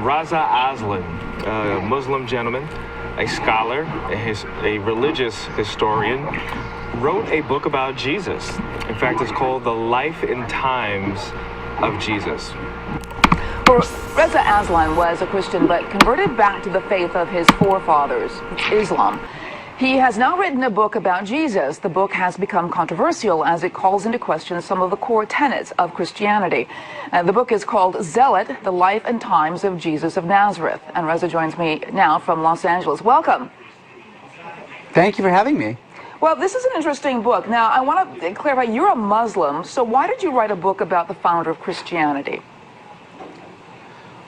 Reza Aslan, a Muslim gentleman, a scholar, a religious historian, wrote a book about Jesus. In fact, it's called The Life and Times of Jesus. Well, Reza Aslan was a Christian but converted back to the faith of his forefathers, Islam. He has now written a book about Jesus. The book has become controversial as it calls into question some of the core tenets of Christianity. The book is called Zealot, The Life and Times of Jesus of Nazareth. And Reza joins me now from Los Angeles. Welcome. Thank you for having me. Well, this is an interesting book. Now, I want to clarify, you're a Muslim, so why did you write a book about the founder of Christianity?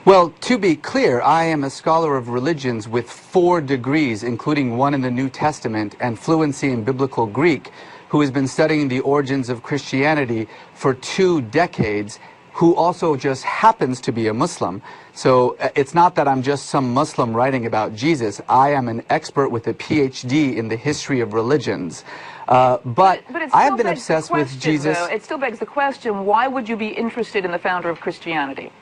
Well, to be clear, I am a scholar of religions with 4 degrees, including one in the New Testament and fluency in Biblical Greek, who has been studying the origins of Christianity for 2 decades, who also just happens to be a Muslim. So it's not that I'm just some Muslim writing about Jesus. I am an expert with a PhD in the history of religions. But I have been obsessed with Jesus. Though, it still begs the question, why would you be interested in the founder of Christianity?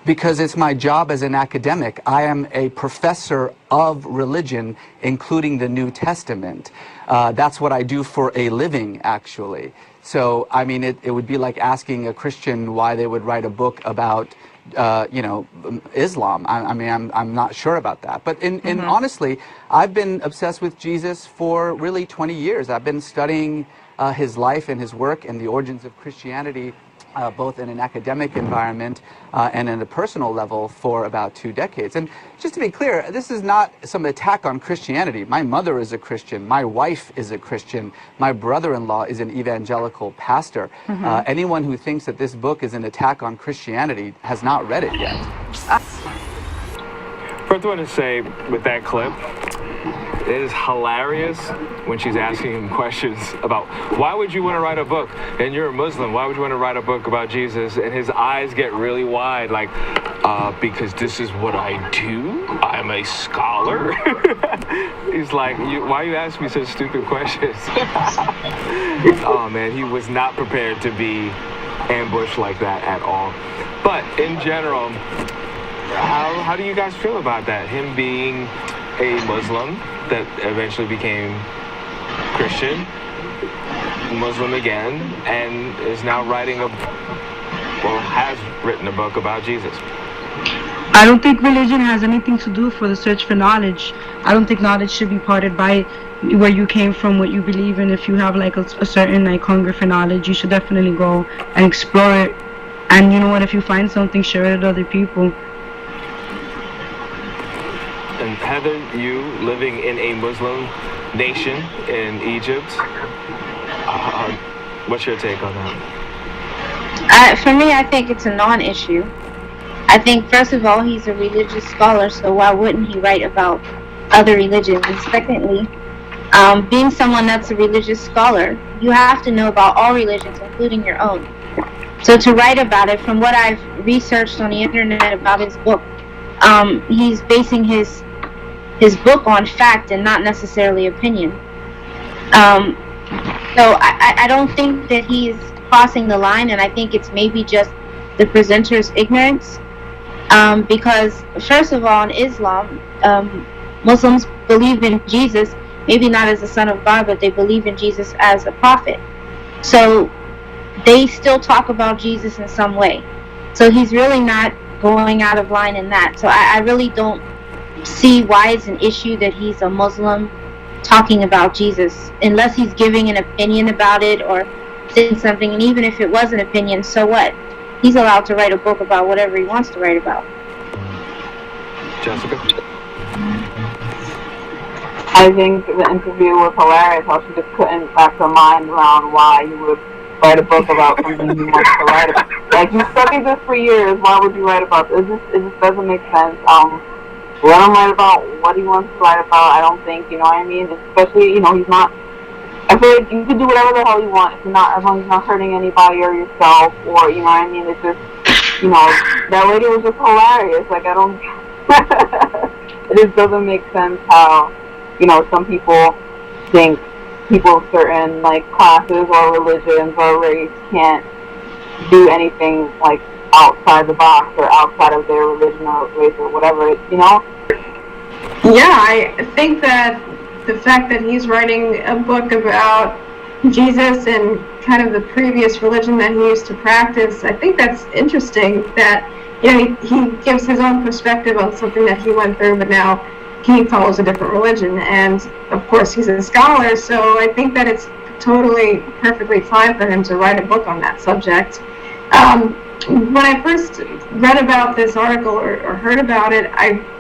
Because it's my job as an academic. I am a professor of religion, including the New Testament. That's what I do for a living, actually. So, I mean, it would be like asking a Christian why they would write a book about, Islam. I'm not sure about that. But honestly, I've been obsessed with Jesus for really 20 years. I've been studying his life and his work and the origins of Christianity both in an academic environment and in a personal level for about 2 decades. And just to be clear, this is not some attack on Christianity. My mother is a Christian. My wife is a Christian. My brother-in-law is an evangelical pastor. Anyone who thinks that this book is an attack on Christianity has not read it yet. First, I want to say with that clip, it is hilarious when she's asking him questions about why would you want to write a book, and you're a Muslim, why would you want to write a book about Jesus? And his eyes get really wide, like, because this is what I do. I'm a scholar. He's like, why are you asking me such stupid questions? Oh man, he was not prepared to be ambushed like that at all. But in general, how do you guys feel about that? Him being a Muslim that eventually became Christian, Muslim again, and is now has written a book about Jesus. I don't think religion has anything to do for the search for knowledge. I don't think knowledge should be parted by where you came from, what you believe in. If you have like a certain hunger for knowledge, you should definitely go and explore it. And you know what, if you find something, share it with other people. And Heather, you living in a Muslim nation in Egypt, what's your take on that? For me, I think it's a non-issue. I think, first of all, he's a religious scholar, so why wouldn't he write about other religions? And secondly, being someone that's a religious scholar, you have to know about all religions, including your own. So to write about it, from what I've researched on the internet about his book, he's basing his book on fact and not necessarily opinion. So I don't think that he's crossing the line, and I think it's maybe just the presenter's ignorance. Because first of all, in Islam, Muslims believe in Jesus, maybe not as the Son of God, but they believe in Jesus as a prophet. So they still talk about Jesus in some way. So he's really not going out of line in that. So I really don't see why it's an issue that he's a Muslim talking about Jesus, unless he's giving an opinion about it or saying something. And even if it was an opinion, so what? He's allowed to write a book about whatever he wants to write about. Jessica? I think the interview was hilarious, how she just couldn't wrap her mind around why you would write a book about something you want to write about. Like, you studied this for years, why would you write about this? It just doesn't make sense. Let him write about what he wants to write about. I don't think, you know what I mean? Especially, he's not, I feel like you can do whatever the hell you want if you're not, as long as you're not hurting anybody or yourself, or, you know what I mean? It's just, that lady was just hilarious. Like, I don't, it just doesn't make sense how, some people think people of certain, like, classes or religions or race can't do anything, like, outside the box or outside of their religion or race or whatever, you know? Yeah, I think that the fact that he's writing a book about Jesus and kind of the previous religion that he used to practice, I think that's interesting that, you know, he gives his own perspective on something that he went through, but now he follows a different religion. And of course, he's a scholar, so I think that it's totally, perfectly fine for him to write a book on that subject. When I first read about this article or heard about it,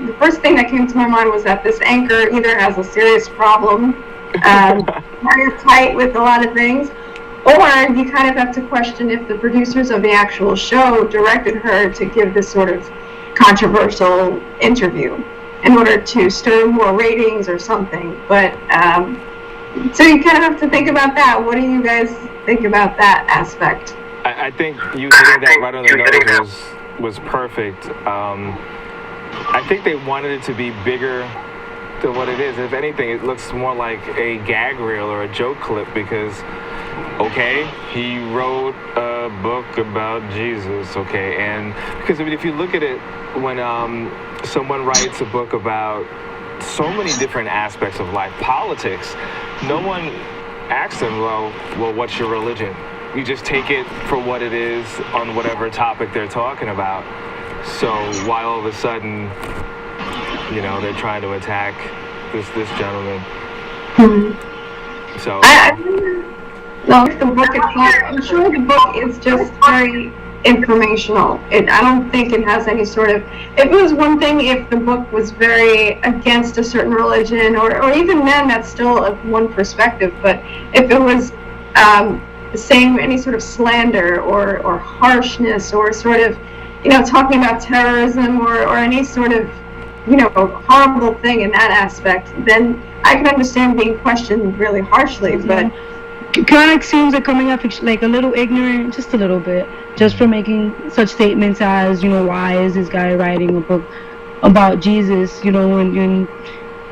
the first thing that came to my mind was that this anchor either has a serious problem, kind of tight with a lot of things, or you kind of have to question if the producers of the actual show directed her to give this sort of controversial interview in order to stir more ratings or something. But so you kind of have to think about that. What do you guys think about that aspect? I think you hitting that right on the nose was perfect. I think they wanted it to be bigger than what it is. If anything, it looks more like a gag reel or a joke clip because, okay, he wrote a book about Jesus, okay, and because I mean, if you look at it, when someone writes a book about so many different aspects of life, politics, no one asks them, well, what's your religion? You just take it for what it is on whatever topic they're talking about. So why all of a sudden, you know, they're trying to attack this gentleman? So No, the book itself, I'm sure the book is just very informational. I don't think it has any sort of, it was one thing if the book was very against a certain religion, or even then that's still one perspective, but if it was saying any sort of slander or harshness or sort of, you know, talking about terrorism or any sort of, you know, horrible thing in that aspect, then I can understand being questioned really harshly. But Karak seems like coming up like a little ignorant, just a little bit, just for making such statements as, you know, why is this guy writing a book about Jesus, you know, and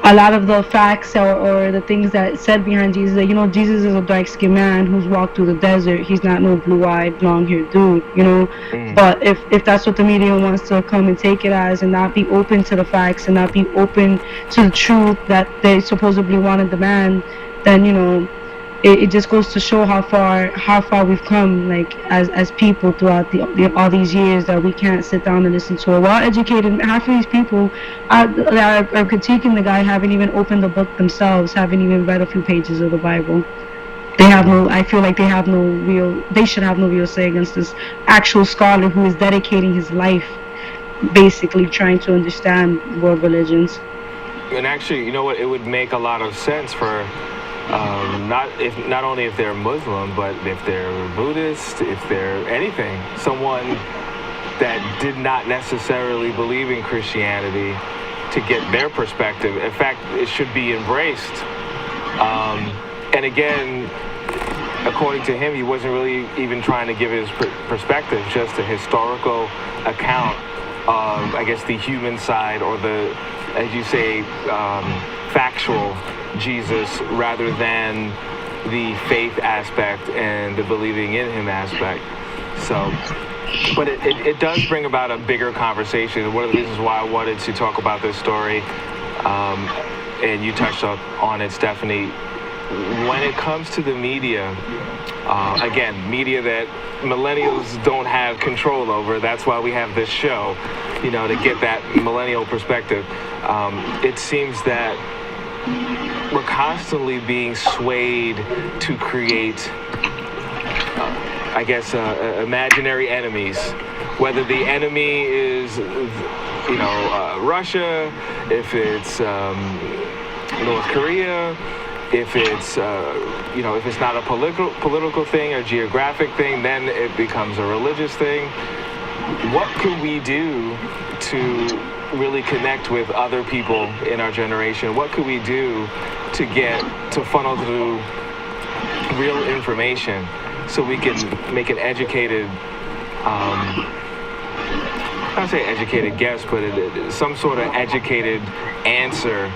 a lot of the facts or the things that said behind Jesus, that, you know, Jesus is a dark-skinned man who's walked through the desert. He's not no blue-eyed, long-haired dude, you know. But if that's what the media wants to come and take it as, and not be open to the facts and not be open to the truth that they supposedly want to demand, then, you know, it just goes to show how far we've come, like as people throughout all these years, that we can't sit down and listen to a well-educated. Half of these people that are critiquing the guy haven't even opened the book themselves, haven't even read a few pages of the Bible. I feel like they should have no real say against this actual scholar who is dedicating his life basically trying to understand world religions. And actually, you know what, it would make a lot of sense for not only if they're Muslim, but if they're Buddhist, if they're anything, someone that did not necessarily believe in Christianity, to get their perspective. In fact, it should be embraced. And again, according to him, he wasn't really even trying to give his perspective, just a historical account of, I guess, the human side, or the, as you say, factual Jesus, rather than the faith aspect and the believing in him aspect. So, but it does bring about a bigger conversation. One of the reasons why I wanted to talk about this story, and you touched on it, Stephanie, when it comes to the media, again, media that millennials don't have control over, that's why we have this show, you know, to get that millennial perspective. It seems that we're constantly being swayed to create, I guess, imaginary enemies. Whether the enemy is, you know, Russia, if it's North Korea, if it's, you know, if it's not a political thing or geographic thing, then it becomes a religious thing. What could we do to really connect with other people in our generation? What could we do to funnel through real information so we can make an educated, not say educated guess, but some sort of educated answer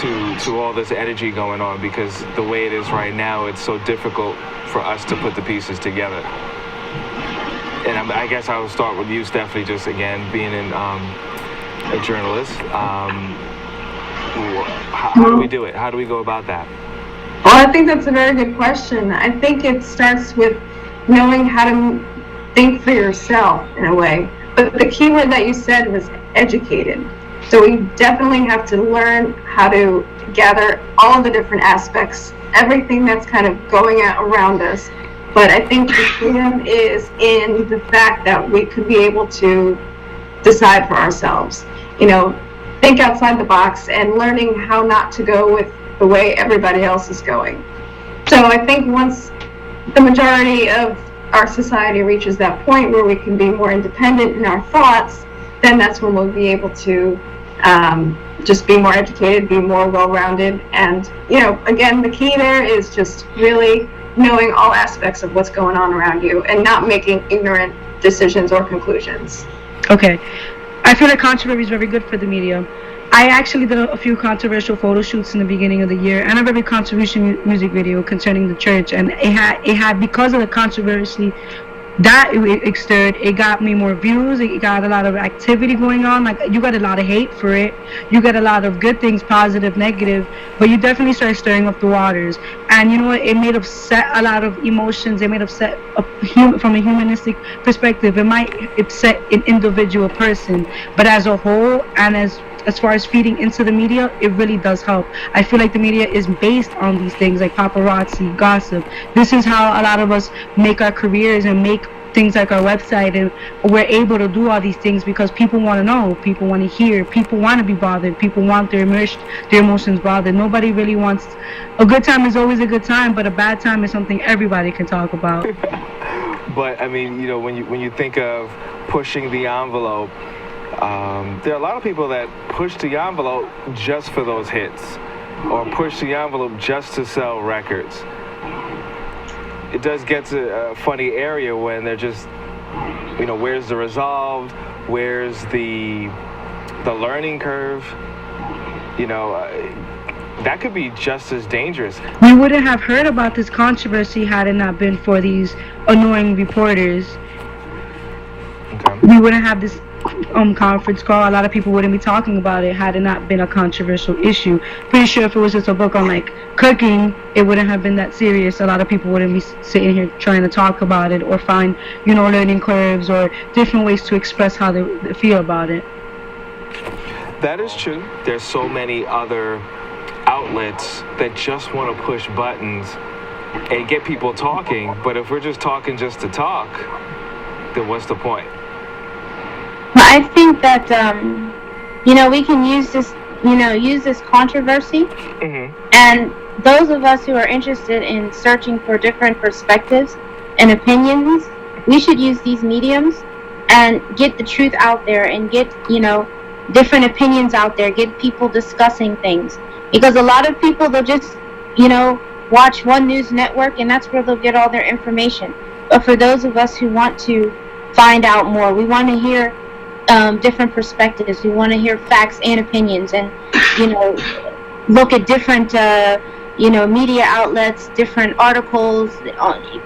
to all this energy going on, because the way it is right now, it's so difficult for us to put the pieces together. and I guess I will start with you, Stephanie, just again being a journalist. How do we do it? How do we go about that? Well, I think that's a very good question. I think it starts with knowing how to think for yourself in a way. But the key word that you said was educated. So we definitely have to learn how to gather all of the different aspects, everything that's kind of going around us. But I think the freedom is in the fact that we could be able to decide for ourselves. You know, think outside the box and learning how not to go with the way everybody else is going. So I think once the majority of our society reaches that point where we can be more independent in our thoughts, then that's when we'll be able to just be more educated, be more well-rounded. And, you know, again, the key there is just really knowing all aspects of what's going on around you and not making ignorant decisions or conclusions. Okay. I feel like controversy is very good for the media. I actually did a few controversial photo shoots in the beginning of the year and a very controversial music video concerning the church, and it had because of the controversy that it stirred, it got me more views, it got a lot of activity going on. Like, you got a lot of hate for it, you get a lot of good things, positive, negative, but you definitely start stirring up the waters. And you know what, it made upset a lot of emotions. It made upset from a humanistic perspective. It might upset an individual person, but as a whole, and as far as feeding into the media, it really does help. I feel like the media is based on these things like paparazzi, gossip. This is how a lot of us make our careers and make things like our website, and we're able to do all these things because people want to know, people want to hear, people want to be bothered, people want their emotions bothered. Nobody really wants... A good time is always a good time, but a bad time is something everybody can talk about. But I mean, you know, when you think of pushing the envelope, there are a lot of people that push the envelope just for those hits, or push the envelope just to sell records. It does get to a funny area when they're just, you know, where's the resolve? Where's the learning curve? You know, that could be just as dangerous. We wouldn't have heard about this controversy had it not been for these annoying reporters. Okay. We wouldn't have this conference call. A lot of people wouldn't be talking about it had it not been a controversial issue. Pretty sure if it was just a book on like cooking, it wouldn't have been that serious. A lot of people wouldn't be sitting here trying to talk about it or find, you know, learning curves or different ways to express how they feel about it. That is true. There's so many other outlets that just want to push buttons and get people talking, but if we're just talking just to talk, then what's the point? I think that, you know, we can use this controversy, and those of us who are interested in searching for different perspectives and opinions, we should use these mediums and get the truth out there and get, you know, different opinions out there, get people discussing things. Because a lot of people, they'll just, you know, watch one news network and that's where they'll get all their information. But for those of us who want to find out more, we want to hear different perspectives. We want to hear facts and opinions, and, you know, look at different, you know, media outlets, different articles.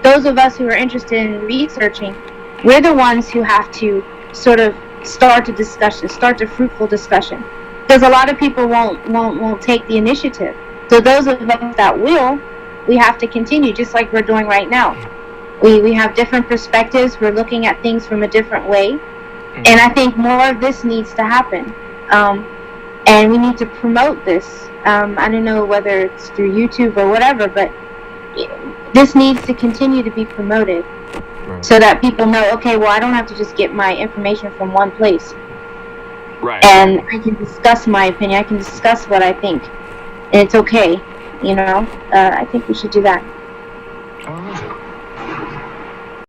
Those of us who are interested in researching, we're the ones who have to sort of start a discussion, start a fruitful discussion, because a lot of people won't take the initiative. So those of us that will, we have to continue, just like we're doing right now. We have different perspectives. We're looking at things from a different way. And I think more of this needs to happen. And we need to promote this. I don't know whether it's through YouTube or whatever, but this needs to continue to be promoted, so that people know, okay, well, I don't have to just get my information from one place. Right. And I can discuss my opinion. I can discuss what I think. And it's okay, you know. I think we should do that.